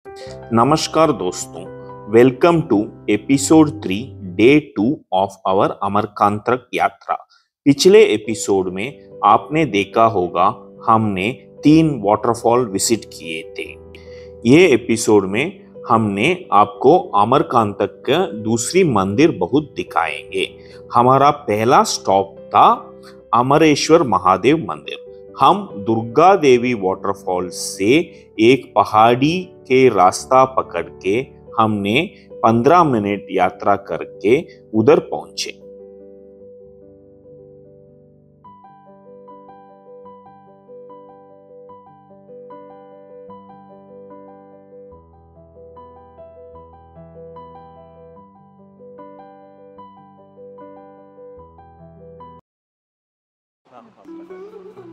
नमस्कार दोस्तों, welcome to episode 3 day 2 of our Amarkantak यात्रा। पिछले एपिसोड में आपने देखा होगा हमने 3 वाटरफॉल विजिट किए थे। ये एपिसोड में हमने आपको अमरकांतक का दूसरी मंदिर बहुत दिखाएंगे। हमारा पहला स्टॉप था अमरेश्वर महादेव मंदिर। हम दुर्गा देवी वाटरफॉल से एक पहाड़ी के रास्ता पकड़ के हमने 15 मिनट यात्रा करके उधर पहुंचे।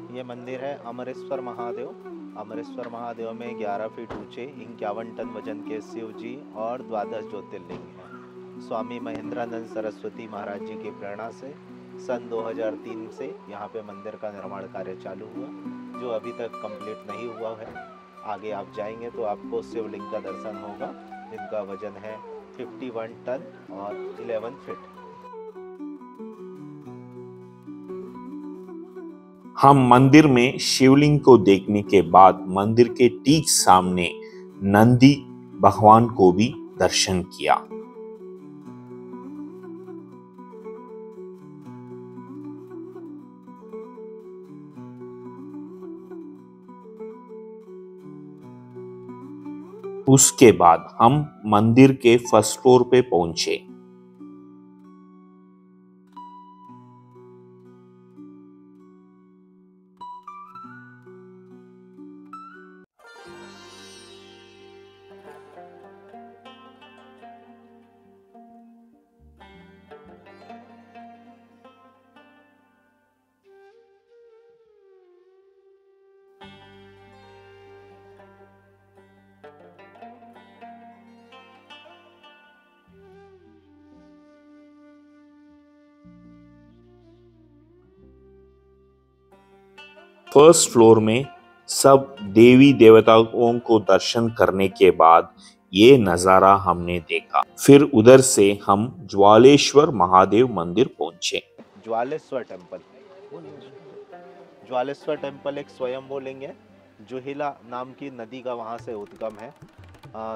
ये मंदिर है अमरेश्वर महादेव। अमरेश्वर महादेव में 11 फीट ऊंचे 51 टन वजन के शिव जी और 12 ज्योतिर्लिंग हैं। स्वामी महेंद्रानंद सरस्वती महाराज जी की प्रेरणा से सन 2003 से यहाँ पे मंदिर का निर्माण कार्य चालू हुआ, जो अभी तक कंप्लीट नहीं हुआ है। आगे आप जाएंगे तो आपको शिवलिंग का दर्शन होगा, जिनका वजन है 51 टन और 11 फीट। हम मंदिर में शिवलिंग को देखने के बाद मंदिर के ठीक सामने नंदी भगवान को भी दर्शन किया। उसके बाद हम मंदिर के फर्स्ट फ्लोर पे पहुंचे। फर्स्ट फ्लोर में सब देवी देवताओं को दर्शन करने के बाद ये नजारा हमने देखा। फिर उधर से हम ज्वालेश्वर महादेव मंदिर पहुंचे। ज्वालेश्वर टेम्पल। ज्वालेश्वर टेम्पल एक स्वयंभू लिंग है। जुहिला नाम की नदी का वहाँ से उद्गम है।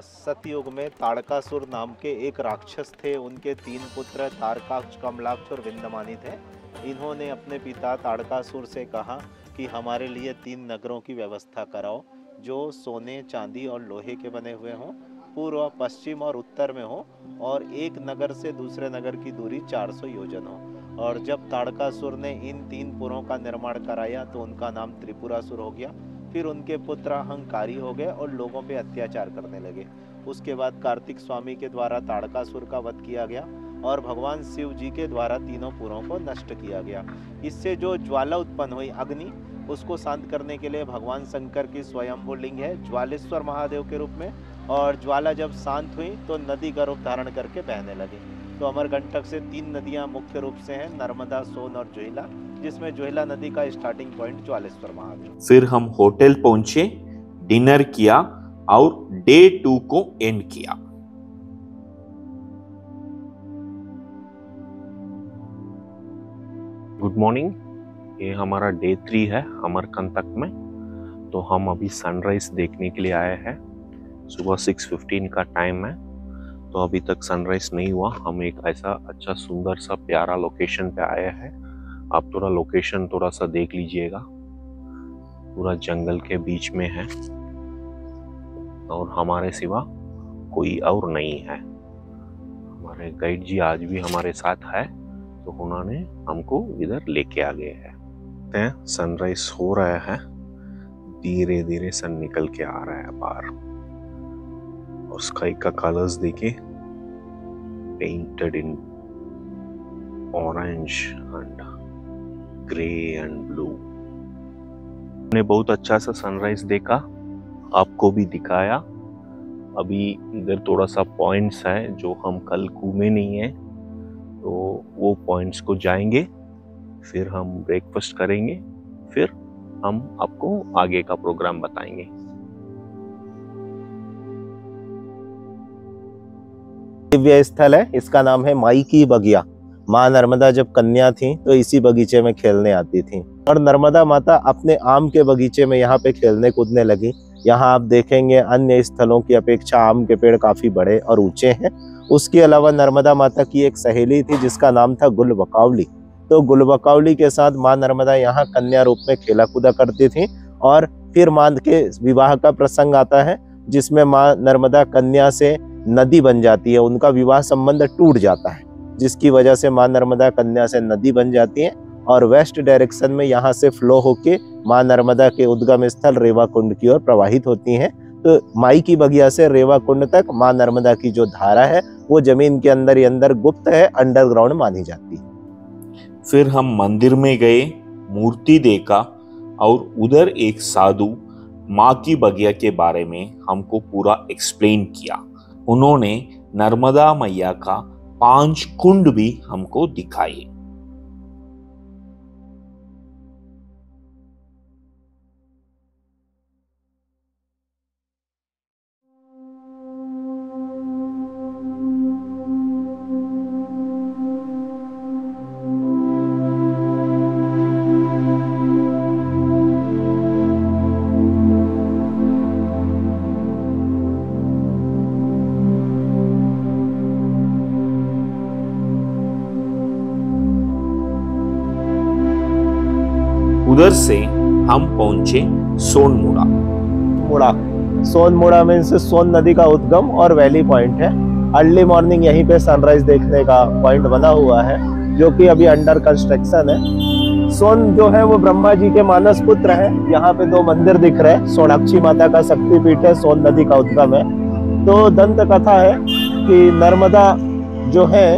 सतयुग में ताड़कासुर नाम के एक राक्षस थे। उनके 3 पुत्र तारकाक्ष, कमलाक्ष और विंध्यमानी थे। इन्होंने अपने पिता ताड़कासुर से कहा कि हमारे लिए 3 नगरों की व्यवस्था कराओ, जो सोने, चांदी और लोहे के बने हुए हों, पूर्व, पश्चिम और उत्तर में हो, और एक नगर से दूसरे नगर की दूरी 400 योजन हो। और जब ताड़कासुर ने इन 3 पुरों का निर्माण कराया तो उनका नाम त्रिपुरासुर हो गया। फिर उनके पुत्र अहंकारी हो गए और लोगों पे अत्याचार करने लगे। उसके बाद कार्तिक स्वामी के द्वारा ताड़कासुर का वध किया गया और भगवान शिव जी के द्वारा तीनों पुरों को नष्ट किया गया। इससे जो ज्वाला उत्पन्न हुई, अग्नि, उसको शांत करने के लिए भगवान शंकर की स्वयंभू लिंग है ज्वालेश्वर महादेव के रूप में। और ज्वाला जब शांत हुई तो नदी का रूप धारण करके बहने लगी। तो अमरकंटक से 3 नदियां मुख्य रूप से हैं, नर्मदा, सोन और जोहिला, जिसमें जोहिला नदी का स्टार्टिंग पॉइंट ज्वालेश्वर महादेव। फिर हम होटल पहुंचे, डिनर किया और डे 2 को एंड किया। Good morning. ये हमारा डे 3 है अमरकंटक में। तो हम अभी सनराइज देखने के लिए आए हैं। सुबह 6:15 का टाइम है, तो अभी तक सनराइज नहीं हुआ। हम एक ऐसा अच्छा सुंदर सा प्यारा लोकेशन पे आए हैं। आप थोड़ा लोकेशन थोड़ा सा देख लीजिएगा। पूरा जंगल के बीच में है और हमारे सिवा कोई और नहीं है। हमारे गाइड जी आज भी हमारे साथ है, तो उन्होंने हमको इधर लेके आ गए हैं। सनराइज हो रहा है, धीरे धीरे सन निकल के आ रहा है बाहर। और स्काई का कलर्स देखिए, painted in orange and grey and blue. हमने बहुत अच्छा सा सनराइज देखा, आपको भी दिखाया। अभी इधर थोड़ा सा पॉइंट्स है जो हम कल घूमे नहीं है, तो वो पॉइंट्स को जाएंगे, फिर हम ब्रेकफास्ट करेंगे, फिर हम आपको आगे का प्रोग्राम बताएंगे। दिव्य स्थल है, इसका नाम है माई की बगिया। माँ नर्मदा जब कन्या थी तो इसी बगीचे में खेलने आती थी और नर्मदा माता अपने आम के बगीचे में यहाँ पे खेलने कूदने लगी। यहाँ आप देखेंगे अन्य स्थलों की अपेक्षा आम के पेड़ काफी बड़े और ऊंचे हैं। उसके अलावा नर्मदा माता की एक सहेली थी जिसका नाम था गुलबकावली। तो गुलबकावली के साथ माँ नर्मदा यहाँ कन्या रूप में खेला कूदा करती थी। और फिर माँ के विवाह का प्रसंग आता है जिसमें माँ नर्मदा कन्या से नदी बन जाती है, उनका विवाह संबंध टूट जाता है, जिसकी वजह से माँ नर्मदा कन्या से नदी बन जाती है और वेस्ट डायरेक्शन में यहाँ से फ्लो होके माँ नर्मदा के उद्गम स्थल रेवा कुंड की ओर प्रवाहित होती हैं। तो माई की बगिया से रेवा कुंड तक माँ नर्मदा की जो धारा है वो जमीन के अंदर ही अंदर गुप्त है, अंडरग्राउंड मानी जाती है। फिर हम मंदिर में गए, मूर्ति देखा और उधर एक साधु माँ की बगिया के बारे में हमको पूरा एक्सप्लेन किया। उन्होंने नर्मदा मैया का 5 कुंड भी हमको दिखाए। उधर से हम पहुंचे सोनमुड़ा। सोनमुड़ा मीन्स सोन नदी का उद्गम और वैली पॉइंट है। अर्ली मॉर्निंग यहीं पे सनराइज देखने का पॉइंट बना हुआ है जो कि अभी अंडर कंस्ट्रक्शन है। सोन जो है वो ब्रह्मा जी के मानस पुत्र है। यहाँ पे 2 मंदिर दिख रहे हैं। सोनाक्षी माता का शक्तिपीठ है, सोन नदी का उद्गम है। तो दंत कथा है कि नर्मदा जो है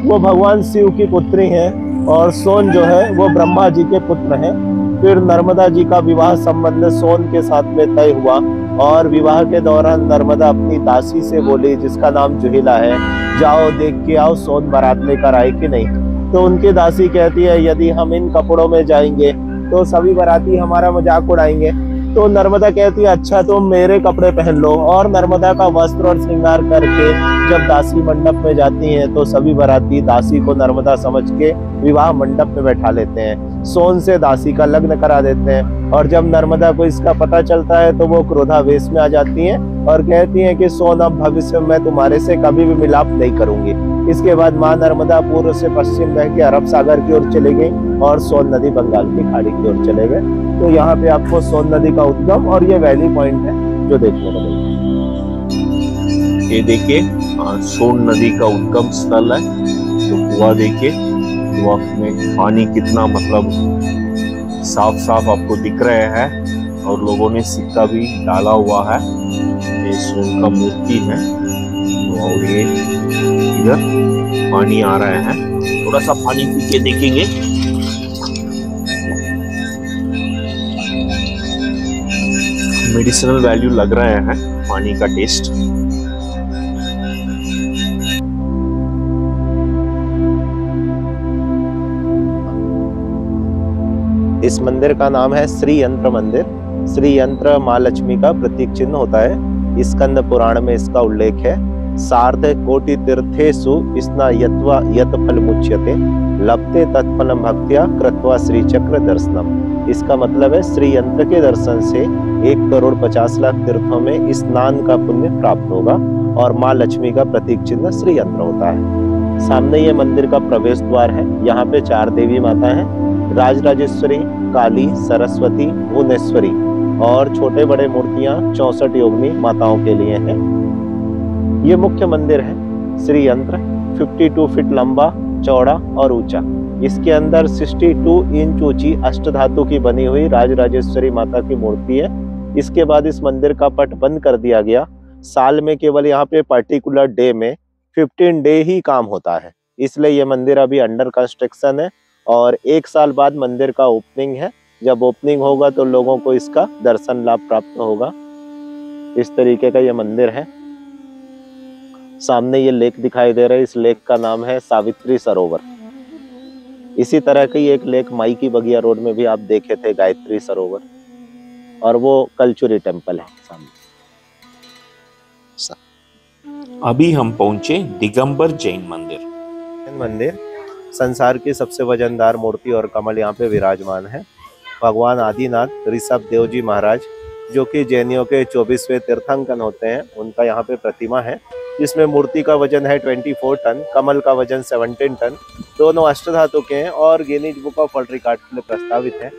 वो भगवान शिव की पुत्री है और सोन जो है वो ब्रह्मा जी के पुत्र हैं। फिर नर्मदा जी का विवाह संबंध सोन के साथ में तय हुआ और विवाह के दौरान नर्मदा अपनी दासी से बोली जिसका नाम जुहिला है, जाओ देख के आओ सोन बारात लेकर आए कि नहीं। तो उनकी दासी कहती है यदि हम इन कपड़ों में जाएंगे तो सभी बाराती हमारा मजाक उड़ाएंगे। तो नर्मदा कहती है अच्छा तुम मेरे कपड़े पहन लो। और नर्मदा का वस्त्र और श्रृंगार करके जब दासी मंडप में जाती हैं तो सभी बाराती दासी को नर्मदा समझ के विवाह मंडप में बैठा लेते हैं, सोन से दासी का लग्न करा देते हैं। और जब नर्मदा को इसका पता चलता है तो वो क्रोधावेश में आ जाती हैं और कहती हैं कि सोन अब भविष्य में तुम्हारे से कभी भी मिलाप नहीं करूंगी। इसके बाद माँ नर्मदा पूर्व से पश्चिम बह के अरब सागर की ओर चली गई और सोन नदी बंगाल की खाड़ी की ओर चले गए। तो यहाँ पे आपको सोन नदी का उद्गम और ये वैली पॉइंट है जो देखने को मिलता है। ये देखिए सोन नदी का उद्गम स्थल है। तो कुआं देखिए, कुआं में पानी कितना मतलब साफ साफ आपको दिख रहे हैं और लोगों ने सिक्का भी डाला हुआ है। ये सोन का मूर्ति है और ये इधर पानी आ रहे हैं। थोड़ा सा पानी पी के देखेंगे। मेडिसिनल वैल्यू लग रहे हैं पानी का टेस्ट। इस मंदिर का नाम है श्री यंत्र मंदिर। श्री यंत्र माँ लक्ष्मी का प्रतीक चिन्ह होता है। स्कंद पुराण में इसका उल्लेख है। सार्ध कोटि तीर्थेषु स्नायत्वा यत फल मुच्यते लभते तत्फलम भक्त्या कृत्वा श्री चक्र दर्शनम। इसका मतलब है श्री यंत्र के दर्शन से 1,50,00,000 तीर्थों में स्नान का पुण्य प्राप्त होगा और माँ लक्ष्मी का प्रतीक चिन्ह श्री यंत्र होता है। सामने ये मंदिर का प्रवेश द्वार है। यहाँ पे 4 देवी माता हैं, राजराजेश्वरी, काली, सरस्वती, भुवनेश्वरी और छोटे बड़े मूर्तियां 64 योगिनी माताओं के लिए हैं। ये मुख्य मंदिर है। श्री यंत्र 52 फीट लंबा, चौड़ा और ऊंचा। इसके अंदर 62 इंच ऊंची अष्टधातु की बनी हुई राजराजेश्वरी माता की मूर्ति है। इसके बाद इस मंदिर का पट बंद कर दिया गया। साल में केवल यहाँ पे पर्टिकुलर डे में 15 डे ही काम होता है, इसलिए ये मंदिर अभी अंडर कंस्ट्रक्शन है और 1 साल बाद मंदिर का ओपनिंग है। जब ओपनिंग होगा तो लोगों को इसका दर्शन लाभ प्राप्त होगा। इस तरीके का ये मंदिर है। सामने ये लेक दिखाई दे रहा है। इस लेक का नाम है सावित्री सरोवर। इसी तरह की एक लेक माई की बगिया रोड में भी आप देखे थे, गायत्री सरोवर, और वो कलचुरी टेम्पल है सामने। अभी हम पहुंचे दिगंबर जैन मंदिर। जैन मंदिर, संसार की सबसे वजनदार मूर्ति और कमल यहाँ पे विराजमान है। भगवान आदिनाथ ऋषभ देव जी महाराज, जो कि जैनियों के 24वें तीर्थंकन होते हैं, उनका यहाँ पे प्रतिमा है। जिसमें मूर्ति का वजन है 24 टन, कमल का वजन 17 टन। दोनों अष्टधातु के हैं और Guinness book of world record के लिए प्रस्तावित है।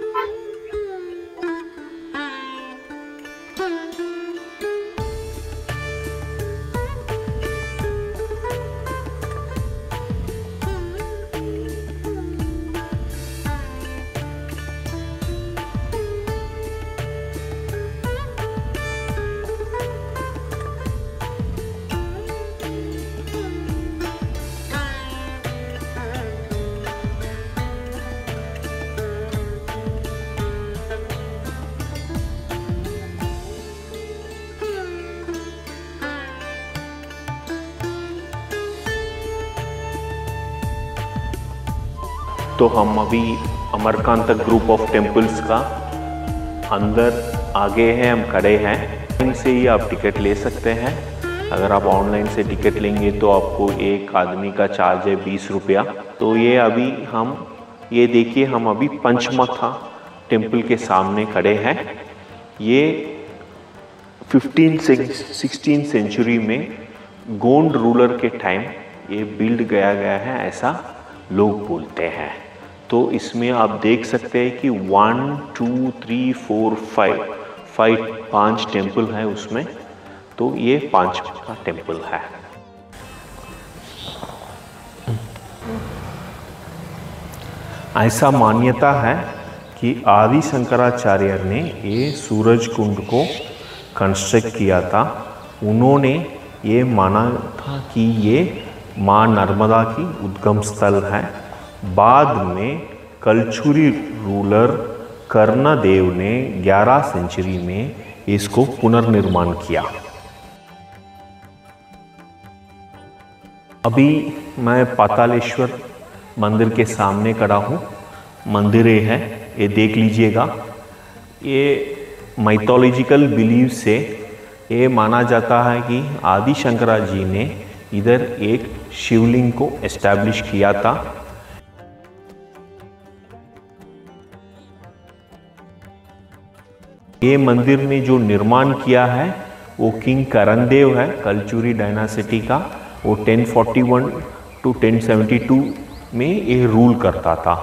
तो हम अभी अमरकांत ग्रुप ऑफ टेम्पल्स का अंदर आगे हैं, हम खड़े हैं। ऑनलाइन से ही आप टिकट ले सकते हैं। अगर आप ऑनलाइन से टिकट लेंगे तो आपको एक आदमी का चार्ज है 20 रुपया। तो ये अभी ये देखिए, हम अभी पंचमथा टेम्पल के सामने खड़े हैं। ये 16th सेंचुरी में गोंड रूलर के टाइम ये बिल्ड किया गया है, ऐसा लोग बोलते हैं। तो इसमें आप देख सकते हैं कि 1 2 3 4 5 टेम्पल है उसमें। तो ये 5वां टेम्पल है। ऐसा मान्यता है कि आदि शंकराचार्य ने ये सूरज कुंड को कंस्ट्रक्ट किया था। उन्होंने ये माना था कि ये माँ नर्मदा की उद्गम स्थल है। बाद में कलचुरी रूलर कर्णदेव ने 11 सेंचुरी में इसको पुनर्निर्माण किया। अभी मैं पातालेश्वर मंदिर के सामने खड़ा हूँ। मंदिर ये है, ये देख लीजिएगा। ये माइथोलॉजिकल बिलीव से ये माना जाता है कि आदि शंकरा जी ने इधर एक शिवलिंग को एस्टैब्लिश किया था। ये मंदिर ने जो निर्माण किया है वो किंग करणदेव है, कलचुरी डायनासिटी का। वो 1041 to 1072 में ये रूल करता था।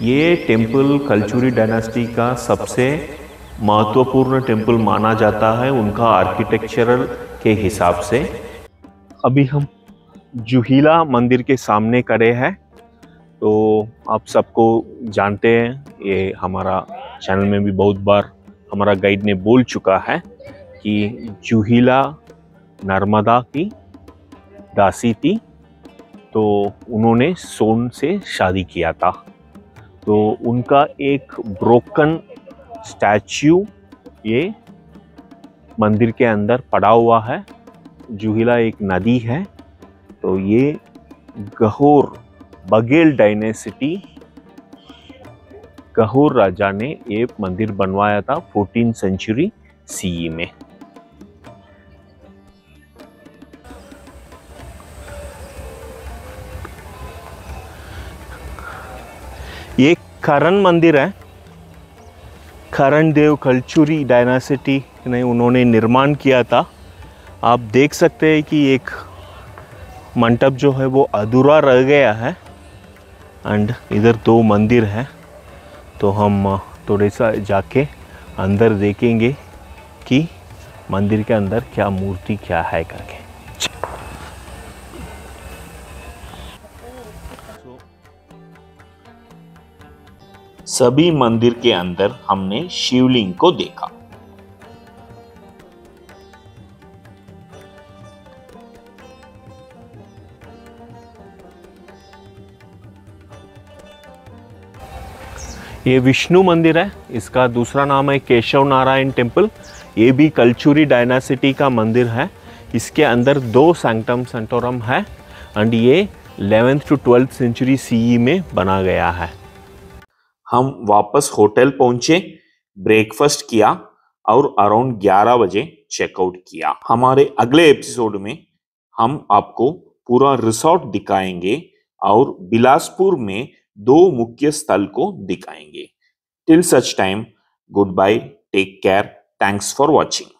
ये टेम्पल कलचुरी डायनासिटी का सबसे महत्वपूर्ण टेम्पल माना जाता है उनका आर्किटेक्चरल के हिसाब से। अभी हम जुहिला मंदिर के सामने खड़े हैं। तो आप सबको जानते हैं, ये हमारा चैनल में भी बहुत बार हमारा गाइड ने बोल चुका है कि जुहिला नर्मदा की दासी थी। तो उन्होंने सोन से शादी किया था। तो उनका एक ब्रोकन स्टैच्यू ये मंदिर के अंदर पड़ा हुआ है। जुहिला एक नदी है। तो ये गहोर बघेल डायनेसिटी, गहोर राजा ने ये मंदिर बनवाया था 14th सेंचुरी सीई में। ये करण मंदिर है। करण देव कलचुरी डायनासिटी ने उन्होंने निर्माण किया था। आप देख सकते हैं कि एक मंडप जो है वो अधूरा रह गया है। एंड इधर 2 मंदिर है। तो हम थोड़े सा जाके अंदर देखेंगे कि मंदिर के अंदर क्या मूर्ति क्या है करके। सभी मंदिर के अंदर हमने शिवलिंग को देखा। ये विष्णु मंदिर है। इसका दूसरा नाम है केशव नारायण टेम्पल। ये भी कलचुरी डायनासिटी का मंदिर है। इसके अंदर 2 सैंक्टम सेंटोरम है। एंड ये 11th to 12th century CE में बना गया है। हम वापस होटल पहुंचे, ब्रेकफास्ट किया और अराउंड 11 बजे चेकआउट किया। हमारे अगले एपिसोड में हम आपको पूरा रिसोर्ट दिखाएंगे और बिलासपुर में 2 मुख्य स्थल को दिखाएंगे। Till such time, goodbye, take care, thanks for watching.